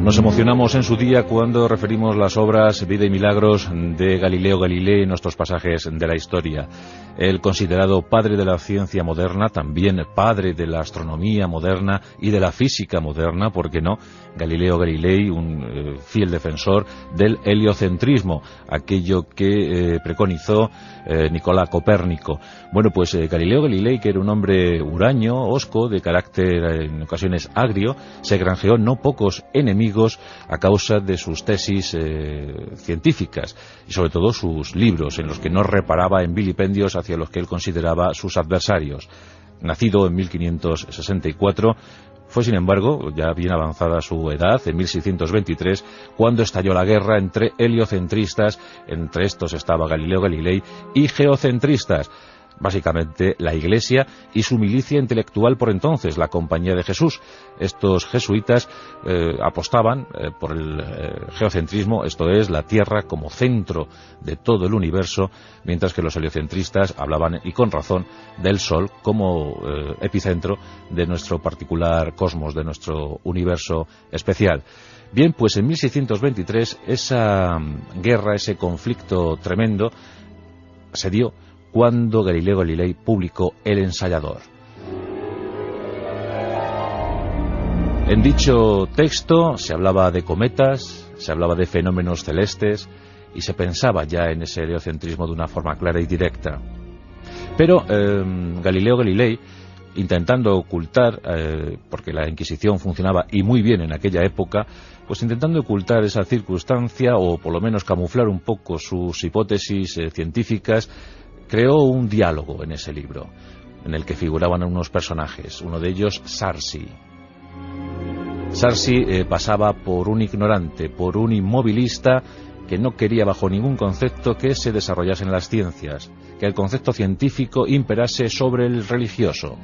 Nos emocionamos en su día cuando referimos las obras Vida y Milagros de Galileo Galilei en nuestros pasajes de la historia. El considerado padre de la ciencia moderna, también padre de la astronomía moderna y de la física moderna, ¿por qué no? Galileo Galilei, un fiel defensor del heliocentrismo, aquello que preconizó Nicolás Copérnico. Bueno, pues Galileo Galilei, que era un hombre huraño, hosco, de carácter en ocasiones agrio, se granjeó no pocos enemigos a causa de sus tesis científicas y sobre todo sus libros, en los que no reparaba en vilipendios hacia los que él consideraba sus adversarios. Nacido en 1564, fue sin embargo ya bien avanzada su edad, en 1623, cuando estalló la guerra entre heliocentristas, entre estos estaba Galileo Galilei, y geocentristas, básicamente la Iglesia y su milicia intelectual por entonces, la Compañía de Jesús. Estos jesuitas apostaban por el geocentrismo, esto es, la Tierra como centro de todo el universo, mientras que los heliocentristas hablaban, y con razón, del Sol como epicentro de nuestro particular cosmos, de nuestro universo especial. Bien, pues en 1623 esa guerra, ese conflicto tremendo se dio cuando Galileo Galilei publicó El Ensayador. En dicho texto se hablaba de cometas, se hablaba de fenómenos celestes y se pensaba ya en ese heliocentrismo de una forma clara y directa. Pero Galileo Galilei, intentando ocultar, porque la Inquisición funcionaba y muy bien en aquella época, pues intentando ocultar esa circunstancia o por lo menos camuflar un poco sus hipótesis científicas, creó un diálogo en ese libro, en el que figuraban unos personajes, uno de ellos Sarsi. Sarsi pasaba por un ignorante, por un inmovilista que no quería bajo ningún concepto que se desarrollasen las ciencias, que el concepto científico imperase sobre el religioso.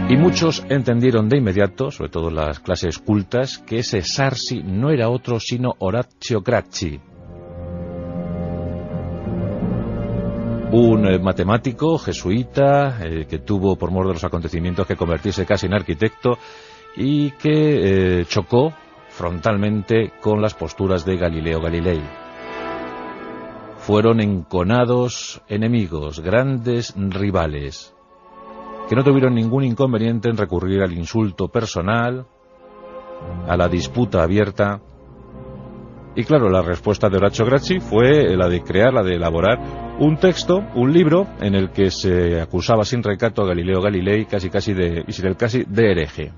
Y muchos entendieron de inmediato, sobre todo las clases cultas, que ese Sarsi no era otro sino Orazio Gracchi, un matemático jesuita que tuvo, por mor de los acontecimientos, que convertirse casi en arquitecto y que chocó frontalmente con las posturas de Galileo Galilei. Fueron enconados enemigos, grandes rivales, que no tuvieron ningún inconveniente en recurrir al insulto personal, a la disputa abierta. Y claro, la respuesta de Orazio Gracchi fue la de crear, la de elaborar un texto, un libro, en el que se acusaba sin recato a Galileo Galilei casi de hereje.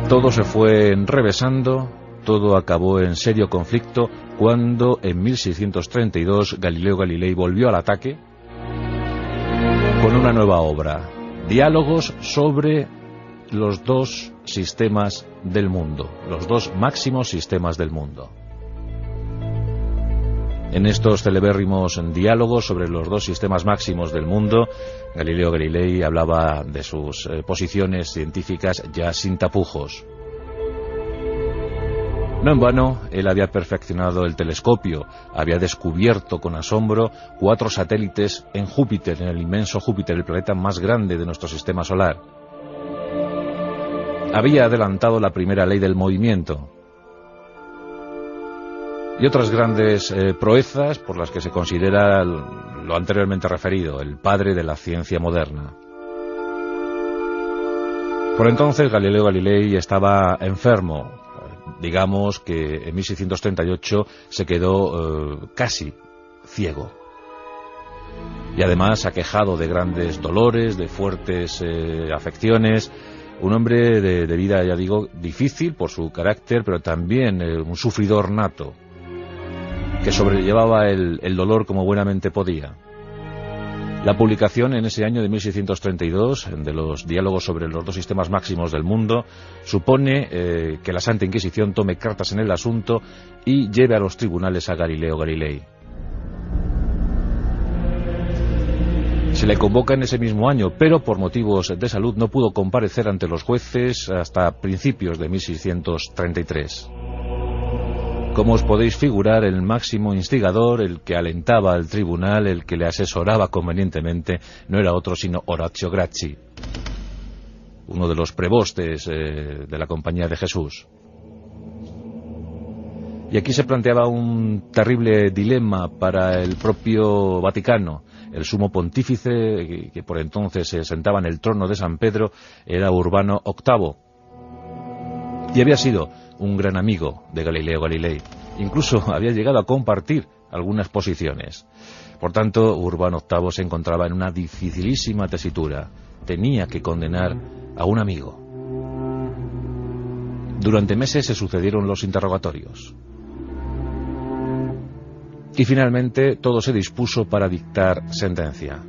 Todo se fue enrevesando, todo acabó en serio conflicto cuando en 1632 Galileo Galilei volvió al ataque con una nueva obra, Diálogos sobre los dos sistemas del mundo, los dos máximos sistemas del mundo. En estos celebérrimos diálogos sobre los dos sistemas máximos del mundo, Galileo Galilei hablaba de sus posiciones científicas ya sin tapujos. No en vano, él había perfeccionado el telescopio, había descubierto con asombro 4 satélites en Júpiter, en el inmenso Júpiter, el planeta más grande de nuestro sistema solar. Había adelantado la primera ley del movimiento y otras grandes proezas por las que se considera lo anteriormente referido, el padre de la ciencia moderna. Por entonces Galileo Galilei estaba enfermo, digamos que en 1638 se quedó casi ciego. Y además aquejado de grandes dolores, de fuertes afecciones. Un hombre de vida, ya digo, difícil por su carácter, pero también un sufridor nato, que sobrellevaba el dolor como buenamente podía. La publicación en ese año de 1632 de los diálogos sobre los dos sistemas máximos del mundo supone que la Santa Inquisición tome cartas en el asunto y lleve a los tribunales a Galileo Galilei. Se le convoca en ese mismo año, pero por motivos de salud no pudo comparecer ante los jueces hasta principios de 1633. Como os podéis figurar, el máximo instigador, el que alentaba al tribunal, el que le asesoraba convenientemente, no era otro sino Orazio Gracchi. uno de los prebostes de la Compañía de Jesús. Y aquí se planteaba un terrible dilema para el propio Vaticano. El sumo pontífice, que por entonces se sentaba en el trono de San Pedro, era Urbano VIII. Y había sido un gran amigo de Galileo Galilei. Incluso había llegado a compartir algunas posiciones. Por tanto, Urbano VIII se encontraba en una dificilísima tesitura. Tenía que condenar a un amigo. Durante meses se sucedieron los interrogatorios. Y finalmente todo se dispuso para dictar sentencia.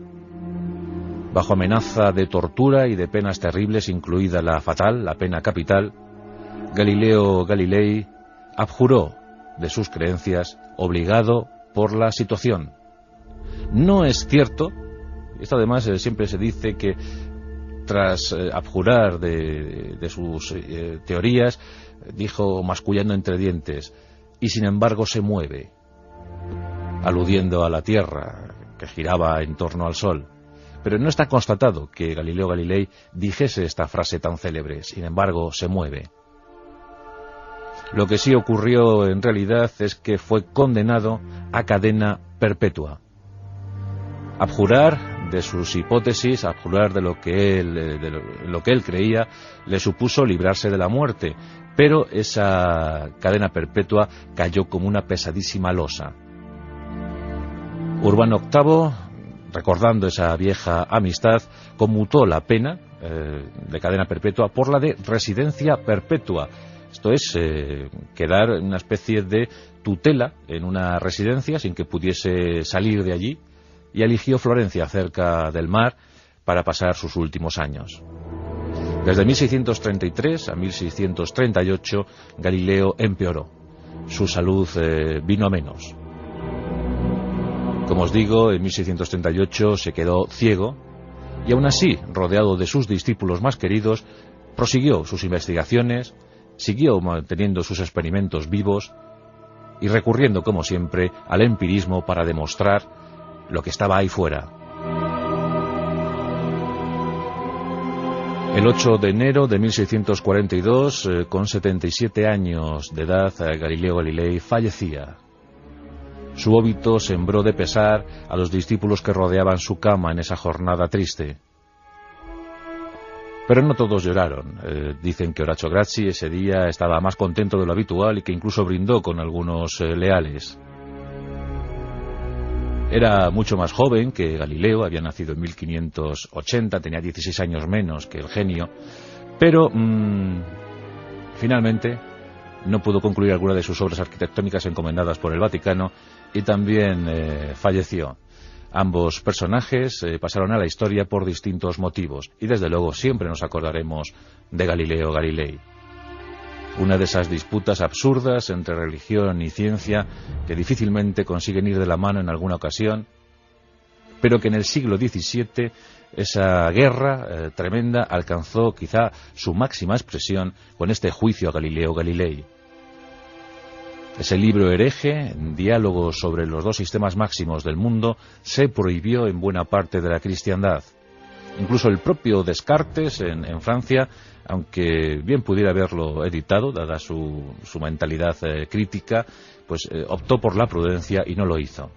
Bajo amenaza de tortura y de penas terribles, incluida la fatal, la pena capital, Galileo Galilei abjuró de sus creencias, obligado por la situación. No es cierto, esto además siempre se dice que tras abjurar de sus teorías, dijo mascullando entre dientes, y sin embargo se mueve, aludiendo a la Tierra, que giraba en torno al Sol. Pero no está constatado que Galileo Galilei dijese esta frase tan célebre, sin embargo se mueve. Lo que sí ocurrió en realidad es que fue condenado a cadena perpetua. Abjurar de sus hipótesis, abjurar de lo que él creía, le supuso librarse de la muerte, pero esa cadena perpetua cayó como una pesadísima losa. Urbano VIII, recordando esa vieja amistad, conmutó la pena de cadena perpetua por la de residencia perpetua. Esto es, quedar en una especie de tutela en una residencia sin que pudiese salir de allí, y eligió Florencia, cerca del mar, para pasar sus últimos años. Desde 1633 a 1638, Galileo empeoró. Su salud vino a menos. Como os digo, en 1638 se quedó ciego, y aún así, rodeado de sus discípulos más queridos, prosiguió sus investigaciones, siguió manteniendo sus experimentos vivos y recurriendo, como siempre, al empirismo para demostrar lo que estaba ahí fuera. El 8 de enero de 1642, con 77 años de edad, Galileo Galilei fallecía. Su óbito sembró de pesar a los discípulos que rodeaban su cama en esa jornada triste. Pero no todos lloraron. Dicen que Horacio Grassi ese día estaba más contento de lo habitual y que incluso brindó con algunos leales. Era mucho más joven que Galileo, había nacido en 1580, tenía 16 años menos que el genio, pero finalmente no pudo concluir alguna de sus obras arquitectónicas encomendadas por el Vaticano y también falleció. Ambos personajes pasaron a la historia por distintos motivos y desde luego siempre nos acordaremos de Galileo Galilei. Una de esas disputas absurdas entre religión y ciencia que difícilmente consiguen ir de la mano en alguna ocasión, pero que en el siglo XVII esa guerra tremenda alcanzó quizá su máxima expresión con este juicio a Galileo Galilei. Ese libro hereje, diálogo sobre los dos sistemas máximos del mundo, se prohibió en buena parte de la cristiandad. Incluso el propio Descartes en Francia, aunque bien pudiera haberlo editado, dada su mentalidad crítica, pues optó por la prudencia y no lo hizo.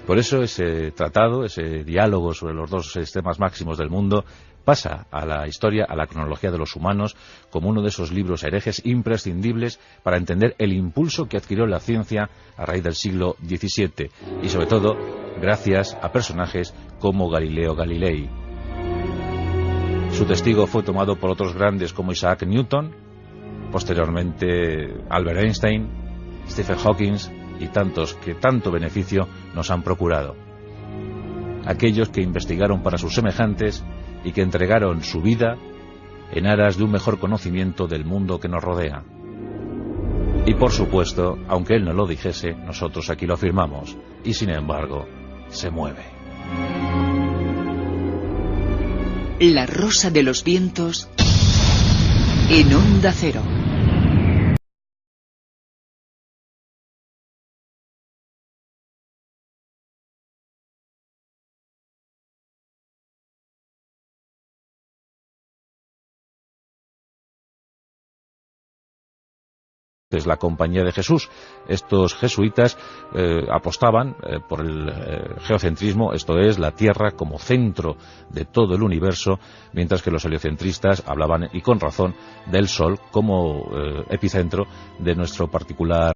Por eso ese tratado, ese diálogo sobre los dos sistemas máximos del mundo, pasa a la historia, a la cronología de los humanos, como uno de esos libros herejes imprescindibles para entender el impulso que adquirió la ciencia a raíz del siglo XVII, y sobre todo gracias a personajes como Galileo Galilei. Su testigo fue tomado por otros grandes como Isaac Newton, posteriormente Albert Einstein, Stephen Hawking y tantos que tanto beneficio nos han procurado. Aquellos que investigaron para sus semejantes y que entregaron su vida en aras de un mejor conocimiento del mundo que nos rodea. Y por supuesto, aunque él no lo dijese, nosotros aquí lo afirmamos, y sin embargo, se mueve. La rosa de los vientos en Onda Cero. Es la Compañía de Jesús. Estos jesuitas apostaban por el geocentrismo, esto es, la Tierra como centro de todo el universo, mientras que los heliocentristas hablaban, y con razón, del Sol como epicentro de nuestro particular.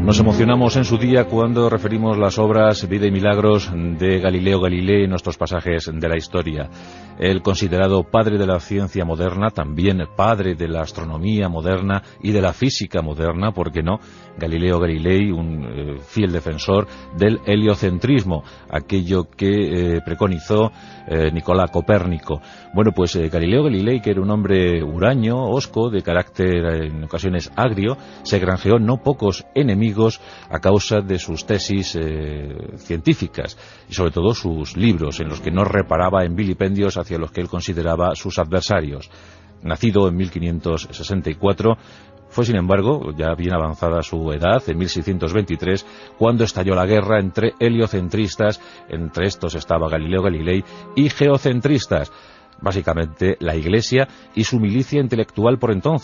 Nos emocionamos en su día cuando referimos las obras Vida y Milagros de Galileo Galilei en nuestros pasajes de la historia. El considerado padre de la ciencia moderna, también padre de la astronomía moderna y de la física moderna, ¿por qué no? Galileo Galilei, un fiel defensor del heliocentrismo, aquello que preconizó Nicolás Copérnico. Bueno, pues Galileo Galilei, que era un hombre huraño, hosco, de carácter en ocasiones agrio, se granjeó no pocos enemigos a causa de sus tesis científicas y sobre todo sus libros, en los que no reparaba en vilipendios hacia los que él consideraba sus adversarios. Nacido en 1564, fue sin embargo ya bien avanzada su edad, en 1623, cuando estalló la guerra entre heliocentristas, entre estos estaba Galileo Galilei, y geocentristas, básicamente la Iglesia y su milicia intelectual por entonces.